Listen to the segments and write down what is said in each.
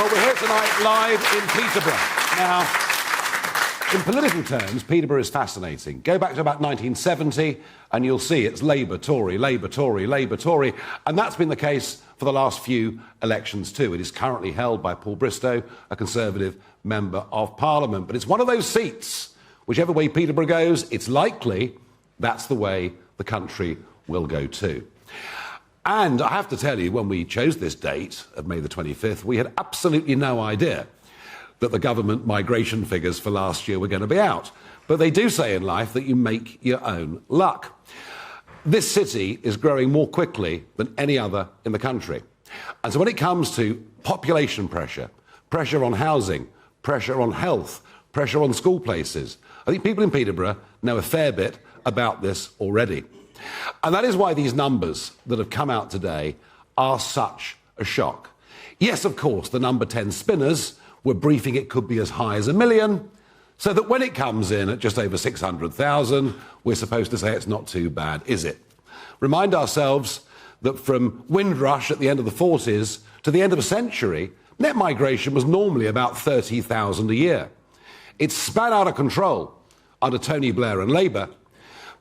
Well, we're here tonight live in Peterborough. Now, in political terms, Peterborough is fascinating. Go back to about 1970 and you'll see it's Labour, Tory, Labour, Tory, Labour, Tory. And that's been the case for the last few elections too. It is currently held by Paul Bristow, a Conservative Member of Parliament. But it's one of those seats, whichever way Peterborough goes, it's likely that's the way the country will go too. And I have to tell you, when we chose this date of May the 25th, we had absolutely no idea that the government migration figures for last year were going to be out. But they do say in life that you make your own luck. This city is growing more quickly than any other in the country. And so when it comes to population pressure, pressure on housing, pressure on health, pressure on school places, I think people in Peterborough know a fair bit about this already. And that is why these numbers that have come out today are such a shock. Yes, of course, the number 10 spinners were briefing it could be as high as 1 million, so that when it comes in at just over 600,000, we're supposed to say it's not too bad, is it? Remind ourselves that from Windrush at the end of the 40s to the end of a century, net migration was normally about 30,000 a year. It span out of control under Tony Blair and Labour.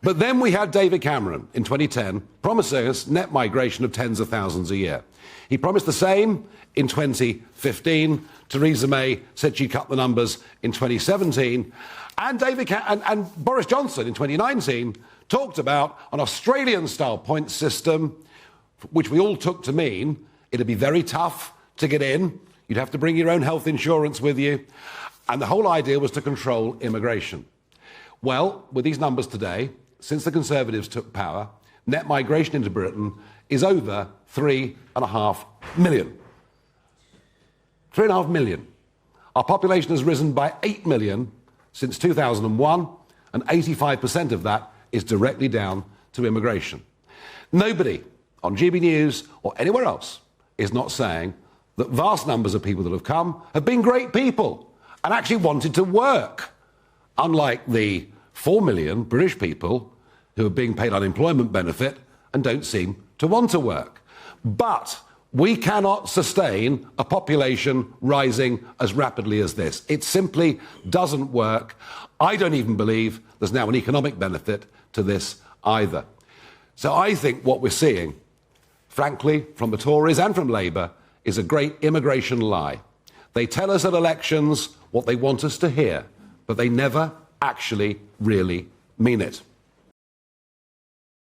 But then we had David Cameron in 2010 promising us net migration of tens of thousands a year. He promised the same in 2015. Theresa May said she'd cut the numbers in 2017. And Boris Johnson in 2019 talked about an Australian-style point system, which we all took to mean it'd be very tough to get in. You'd have to bring your own health insurance with you. And the whole idea was to control immigration. Well, with these numbers today, since the Conservatives took power, net migration into Britain is over 3.5 million. 3.5 million. Our population has risen by 8 million since 2001, and 85% of that is directly down to immigration. Nobody on GB News or anywhere else is not saying that vast numbers of people that have come have been great people and actually wanted to work, unlike the 4 million British people who are being paid unemployment benefit and don't seem to want to work. But we cannot sustain a population rising as rapidly as this. It simply doesn't work. I don't even believe there's now an economic benefit to this either. So I think what we're seeing, frankly, from the Tories and from Labour, is a great immigration lie. They tell us at elections what they want us to hear, but they never actually really mean it.